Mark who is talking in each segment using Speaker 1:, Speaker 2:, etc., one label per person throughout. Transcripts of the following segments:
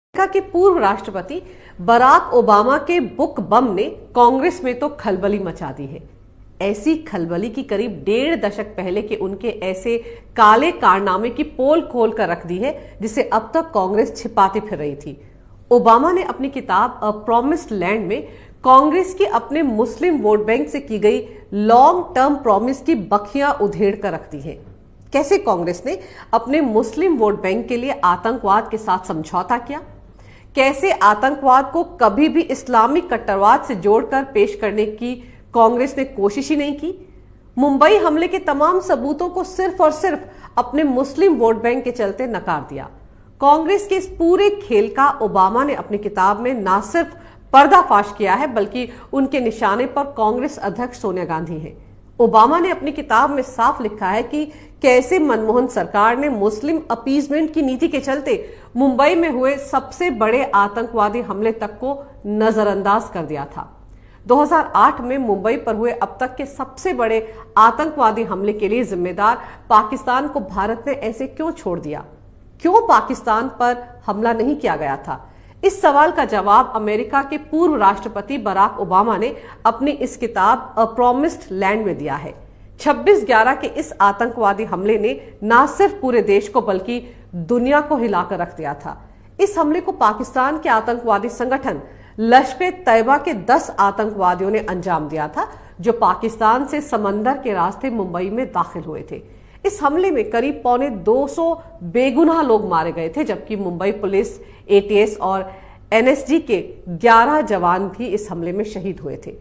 Speaker 1: America के पूर्व राष्ट्रपति बराक ओबामा के बुक बम ने कांग्रेस में तो खलबली मचा दी है। ऐसी खलबली की करीब 1.5 दशक पहले के उनके ऐसे काले कारनामे की पोल खोल कर रख दी है जिसे अब तक कांग्रेस छिपाती फिर रही थी। ओबामा ने अपनी किताब अ प्रॉमिस्ड लैंड में कांग्रेस की अपने मुस्लिम वोट बैंक से की गई लॉन्ग टर्म प्रॉमिस की बखियां उधेड़ कर रख दी है। कैसे कांग्रेस ने अपने मुस्लिम वोट बैंक के लिए आतंकवाद के साथ समझौता किया, कैसे आतंकवाद को कभी भी इस्लामिक कट्टरवाद से जोड़कर पेश करने की कांग्रेस ने कोशिश ही नहीं की। मुंबई हमले के तमाम सबूतों को सिर्फ और सिर्फ अपने मुस्लिम वोट बैंक के चलते नकार दिया। कांग्रेस के इस पूरे खेल का ओबामा ने अपनी किताब में न सिर्फ पर्दाफाश किया है बल्कि उनके निशाने पर कांग्रेस अध्यक्ष सोनिया गांधी हैं। ओबामा ने अपनी किताब में साफ लिखा है कि कैसे मनमोहन सरकार ने मुस्लिम अपीजमेंट की नीति के चलते मुंबई में हुए सबसे बड़े आतंकवादी हमले तक को नजरअंदाज कर दिया था। 2008 में मुंबई पर हुए अब तक के सबसे बड़े आतंकवादी हमले के लिए जिम्मेदार पाकिस्तान को भारत ने ऐसे क्यों छोड़ दिया? क्यों पाकिस्तान पर हमला नहीं किया गया था? इस सवाल का जवाब अमेरिका के पूर्व राष्ट्रपति बराक ओबामा ने अपनी इस किताब अ प्रॉमिस्ड लैंड में दिया है। 26/11 के इस आतंकवादी हमले ने न सिर्फ पूरे देश को बल्कि दुनिया को हिलाकर रख दिया था। इस हमले को पाकिस्तान के आतंकवादी संगठन लश्कर-ए-तैयबा के 10 आतंकवादियों ने अंजाम दिया था, जो पाकिस्तान से समंदर के रास्ते मुंबई में दाखिल हुए थे। इस हमले में करीब 250 बेगुनाह लोग मारे गए थे, जबकि मुंबई पुलिस, एटीएस और एनएसजी के 11 जवान भी इस हमले में शहीद हुए थे।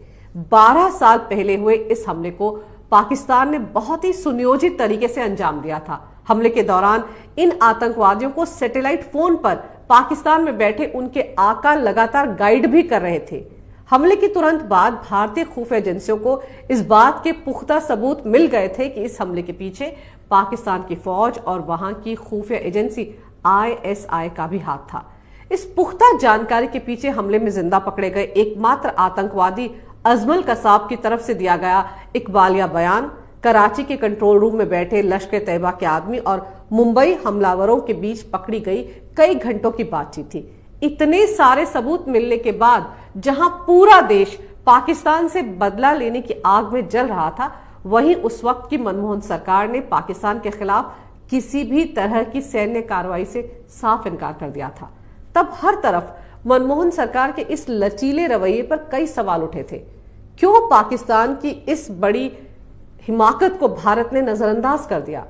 Speaker 1: 12 साल पहले हुए इस हमले को पाकिस्तान ने बहुत ही सुनियोजित तरीके से अंजाम दिया था। हमले के दौरान इन आतंकवादियों को सैटेलाइट फोन पर पाकिस्तान में बैठे उनके आका लगातार गाइड भी कर रहे थे। हमले के तुरंत बाद भारतीय खुफिया एजेंसियों को इस बात के पुख्ता सबूत मिल गए थे कि इस हमले के पीछे पाकिस्तान की फौज और वहां की खुफिया एजेंसी आईएसआई का भी हाथ था। इस पुख्ता जानकारी के पीछे हमले में जिंदा पकड़े गए एकमात्र आतंकवादी अजमल कसाब की तरफ से दिया गया इकबालिया बयान, कराची के कंट्रोल रूम में बैठे लश्कर-ए-तैयबा के आदमी और मुंबई हमलावरों के बीच पकड़ी गई कई घंटों की बातचीत थी। इतने सारे सबूत मिलने के बाद जहां पूरा देश पाकिस्तान से बदला लेने की आग में जल रहा था, वहीं उस वक्त की मनमोहन सरकार ने पाकिस्तान के खिलाफ किसी भी तरह की सैन्य कार्रवाई से साफ इनकार कर दिया था। तब हर तरफ मनमोहन सरकार के इस लचीले रवैये पर कई सवाल उठे थे। क्यों पाकिस्तान की इस बड़ी हिमाकत को भारत ने नजरअंदाज कर दिया?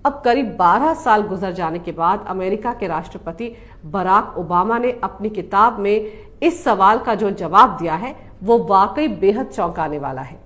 Speaker 1: अब करीब 12 साल गुजर जाने के बाद अमेरिका के राष्ट्रपति बराक ओबामा ने अपनी किताब में इस सवाल का जो जवाब दिया है वो वाकई बेहद चौंकाने वाला है।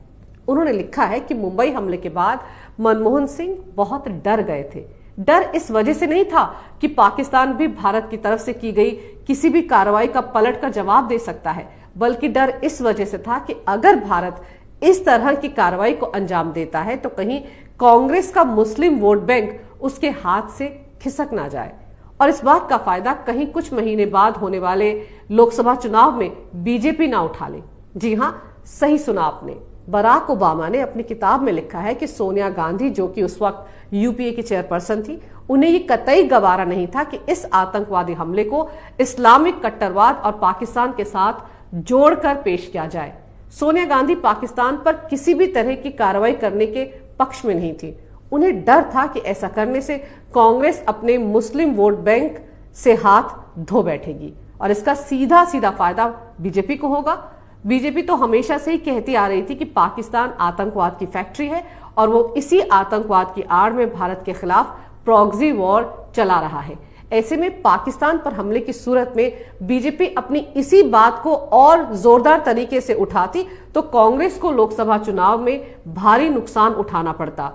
Speaker 1: उन्होंने लिखा है कि मुंबई हमले के बाद मनमोहन सिंह बहुत डर गए थे। डर इस वजह से नहीं था कि पाकिस्तान भी भारत की तरफ से की गई किसी भी कार्रवाई का पलट कर जवाब दे सकता है, बल्कि डर इस वजह से था कि अगर भारत इस तरह की कार्रवाई को अंजाम देता है तो कहीं कांग्रेस का मुस्लिम वोट बैंक उसके हाथ से खिसक ना जाए और इस बात का फायदा कहीं कुछ महीने बाद होने वाले लोकसभा चुनाव में बीजेपी ना उठा ले। जी हां, सही सुना आपने। बराक ओबामा ने अपनी किताब में लिखा है कि सोनिया गांधी, जो कि उस वक्त यूपीए की चेयरपर्सन थी, उन्हें ये कतई गवारा नहीं था कि इस आतंकवादी हमले को इस्लामिक कट्टरवाद और पाकिस्तान के साथ जोड़कर पेश किया जाए। सोनिया गांधी पाकिस्तान पर किसी भी तरह की कार्रवाई करने के पक्ष में नहीं थी। उन्हें डर था कि ऐसा करने से कांग्रेस अपने मुस्लिम वोट बैंक से हाथ धो बैठेगी और इसका सीधा सीधा फायदा बीजेपी को होगा। बीजेपी तो हमेशा से ही कहती आ रही थी कि पाकिस्तान आतंकवाद की फैक्ट्री है और वो इसी आतंकवाद की आड़ में भारत के खिलाफ प्रॉक्सी वॉर चला रहा है। ऐसे में पाकिस्तान पर हमले की सूरत में बीजेपी अपनी इसी बात को और जोरदार तरीके से उठाती तो कांग्रेस को लोकसभा चुनाव में भारी नुकसान उठाना पड़ता,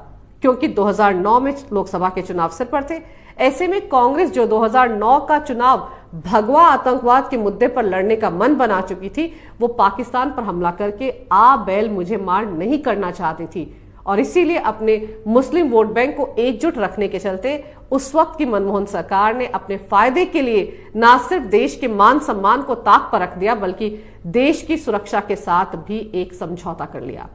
Speaker 1: क्योंकि 2009 में लोकसभा के चुनाव सिर पर थे। ऐसे में कांग्रेस, जो 2009 का चुनाव भगवा आतंकवाद के मुद्दे पर लड़ने का मन बना चुकी थी, वो पाकिस्तान पर हमला करके आ बैल मुझे मार नहीं करना चाहती थी और इसीलिए अपने मुस्लिम वोट बैंक को एकजुट रखने के चलते उस वक्त की मनमोहन सरकार ने अपने फायदे के लिए न सिर्फ देश के मान सम्मान को ताक पर रख दिया बल्कि देश की सुरक्षा के साथ भी एक समझौता कर लिया।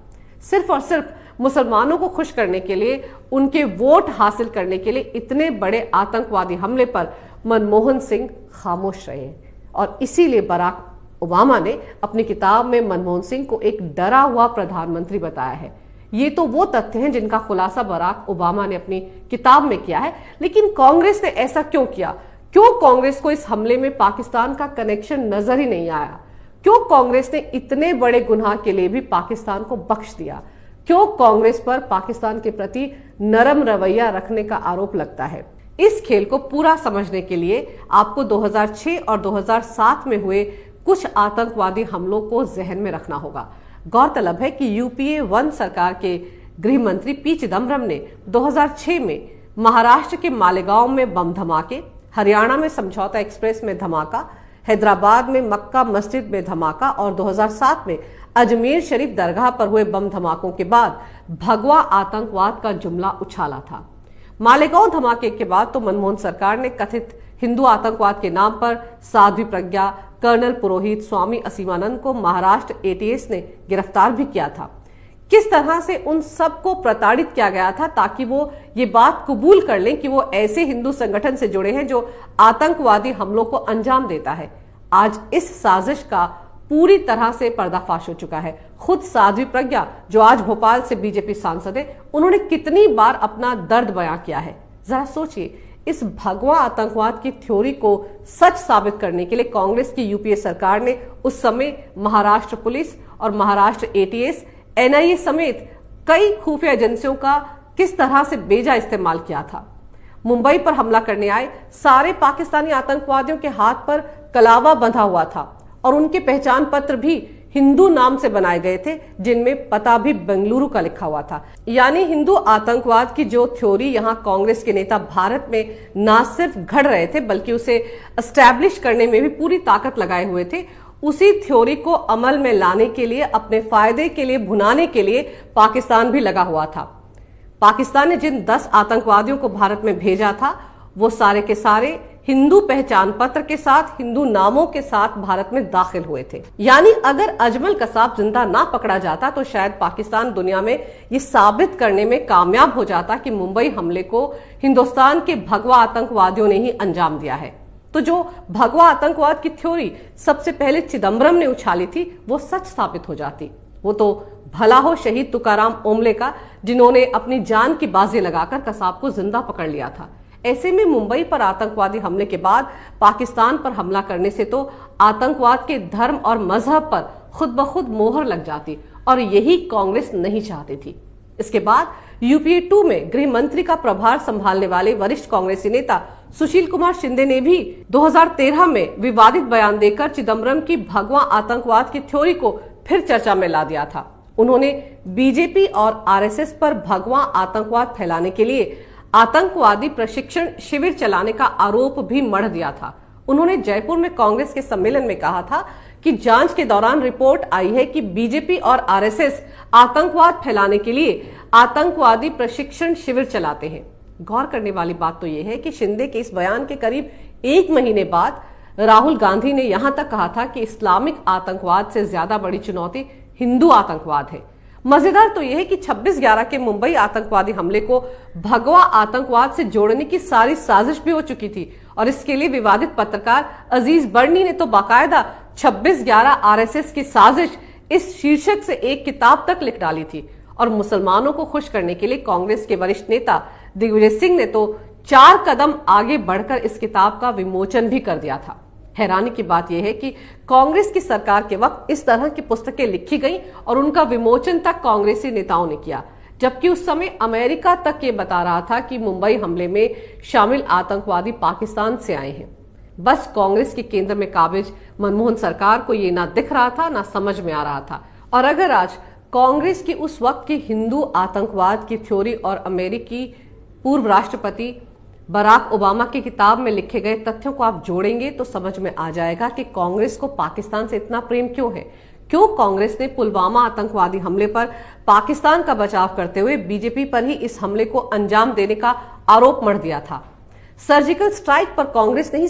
Speaker 1: सिर्फ और सिर्फ मुसलमानों को खुश करने के लिए, उनके वोट हासिल करने के लिए इतने बड़े आतंकवादी हमले पर मनमोहन सिंह खामोश रहे और इसीलिए बराक ओबामा ने अपनी किताब में मनमोहन सिंह को एक डरा हुआ प्रधानमंत्री बताया है। ये तो वो तथ्य हैं जिनका खुलासा बराक ओबामा ने अपनी किताब में किया है। लेकिन कांग्रेस ने ऐसा क्यों किया? क्यों कांग्रेस को इस हमले में पाकिस्तान का कनेक्शन नजर ही नहीं आया? क्यों कांग्रेस ने इतने बड़े गुनाह के लिए भी पाकिस्तान को बख्श दिया? क्यों कांग्रेस पर पाकिस्तान के प्रति नरम रवैया रखने का आरोप लगता है? इस खेल को पूरा समझने के लिए आपको 2006 और 2007 में हुए कुछ आतंकवादी हमलों को जहन में रखना होगा। गौरतलब है कि यूपीए 1 सरकार के गृह मंत्री पी चिदम्बरम ने 2006 में महाराष्ट्र के मालेगांव में बम धमाके, हरियाणा में समझौता एक्सप्रेस में धमाका, हैदराबाद में मक्का मस्जिद में धमाका और 2007 में अजमेर शरीफ दरगाह पर हुए बम धमाकों के बाद भगवा आतंकवाद का जुमला उछाला था। मालेगांव धमाके के बाद तो मनमोहन सरकार ने कथित हिंदू आतंकवाद के नाम पर साध्वी प्रज्ञा, कर्नल पुरोहित, स्वामी असीमानंद को महाराष्ट्र एटीएस ने गिरफ्तार भी किया था। किस तरह से उन सबको प्रताड़ित किया गया था ताकि वो ये बात कबूल कर लें कि वो ऐसे हिंदू संगठन से जुड़े हैं जो आतंकवादी हमलों को अंजाम देता है। आज इस साजिश का पूरी तरह से पर्दाफाश हो चुका है। खुद साध्वी प्रज्ञा, जो आज भोपाल से बीजेपी सांसद है, उन्होंने कितनी बार अपना दर्द बयां किया है। जरा सोचिए, इस भगवा आतंकवाद की थ्योरी को सच साबित करने के लिए कांग्रेस की यूपीए सरकार ने उस समय महाराष्ट्र पुलिस और महाराष्ट्र एटीएस, एनआईए समेत कई खुफिया एजेंसियों का किस तरह से बेजा इस्तेमाल किया था। मुंबई पर हमला करने आए सारे पाकिस्तानी आतंकवादियों के हाथ पर कलावा बंधा हुआ था और उनके पहचान पत्र भी हिंदू नाम से बनाए गए थे, जिनमें पता भी बेंगलुरु का लिखा हुआ था। यानी हिंदू आतंकवाद की जो थ्योरी यहाँ कांग्रेस के नेता भारत में ना सिर्फ घड़ रहे थे बल्कि उसे एस्टैब्लिश करने में भी पूरी ताकत लगाए हुए थे, उसी थ्योरी को अमल में लाने के लिए, अपने फायदे के लिए, भुनाने के लिए पाकिस्तान भी लगा हुआ था। पाकिस्तान ने जिन 10 आतंकवादियों को भारत में भेजा था वो सारे के सारे हिंदू पहचान पत्र के साथ, हिंदू नामों के साथ भारत में दाखिल हुए थे। यानी अगर अजमल कसाब जिंदा ना पकड़ा जाता तो शायद पाकिस्तान दुनिया में ये साबित करने में कामयाब हो जाता कि मुंबई हमले को हिंदुस्तान के भगवा आतंकवादियों ने ही अंजाम दिया है। तो जो भगवा आतंकवाद की थ्योरी सबसे पहले चिदम्बरम ने उछाली थी वो सच साबित हो जाती। वो तो भला हो शहीद तुकाराम ओमले का, जिन्होंने अपनी जान की बाजी लगाकर कसाब को जिंदा पकड़ लिया था। ऐसे में मुंबई पर आतंकवादी हमले के बाद पाकिस्तान पर हमला करने से तो आतंकवाद के धर्म और मजहब पर खुद ब खुद मोहर लग जाती और यही कांग्रेस नहीं चाहती थी। इसके बाद यूपीए 2 में गृह मंत्री का प्रभार संभालने वाले वरिष्ठ कांग्रेसी नेता सुशील कुमार शिंदे ने भी 2013 में विवादित बयान देकर चिदम्बरम की भगवा आतंकवाद की थ्योरी को फिर चर्चा में ला दिया था। उन्होंने बीजेपी और आरएसएस पर भगवा आतंकवाद फैलाने के लिए आतंकवादी प्रशिक्षण शिविर चलाने का आरोप भी मढ़ दिया था। उन्होंने जयपुर में कांग्रेस के सम्मेलन में कहा था कि जांच के दौरान रिपोर्ट आई है कि बीजेपी और आरएसएस आतंकवाद फैलाने के लिए आतंकवादी प्रशिक्षण शिविर चलाते हैं। गौर करने वाली बात तो यह है कि शिंदे के इस बयान के करीब 1 महीने बाद राहुल गांधी ने यहां तक कहा था कि इस्लामिक आतंकवाद से ज्यादा बड़ी चुनौती हिंदू आतंकवाद है। मजेदार तो यह है कि 26/11 के मुंबई आतंकवादी हमले को भगवा आतंकवाद से जोड़ने की सारी साजिश भी हो चुकी थी और इसके लिए विवादित पत्रकार अजीज बर्नी ने तो बाकायदा 26/11 आरएसएस की साजिश इस शीर्षक से एक किताब तक लिख डाली थी। और मुसलमानों को खुश करने के लिए कांग्रेस के वरिष्ठ नेता दिग्विजय सिंह ने तो 4 कदम आगे बढ़कर इस किताब का विमोचन भी कर दिया था। हैरानी की बात यह है कि कांग्रेस की सरकार के वक्त इस तरह की पुस्तकें लिखी गई और उनका विमोचन तक कांग्रेसी नेताओं ने किया, जबकि उस समय अमेरिका तक ये बता रहा था कि मुंबई हमले में शामिल आतंकवादी पाकिस्तान से आए हैं। बस कांग्रेस के केंद्र में काबिज मनमोहन सरकार को ये ना दिख रहा था, ना समझ में आ रहा था। और अगर आज कांग्रेस की उस वक्त की हिंदू आतंकवाद की थ्योरी और अमेरिकी पूर्व राष्ट्रपति बराक ओबामा की किताब में लिखे गए तथ्यों को आप जोड़ेंगे तो समझ में आ जाएगा कि कांग्रेस को पाकिस्तान से इतना प्रेम क्यों है। क्यों कांग्रेस ने पुलवामा आतंकवादी हमले पर पाकिस्तान का बचाव करते हुए बीजेपी पर ही इस हमले को अंजाम देने का आरोप मढ़ दिया था। सर्जिकल स्ट्राइक पर कांग्रेस ने ही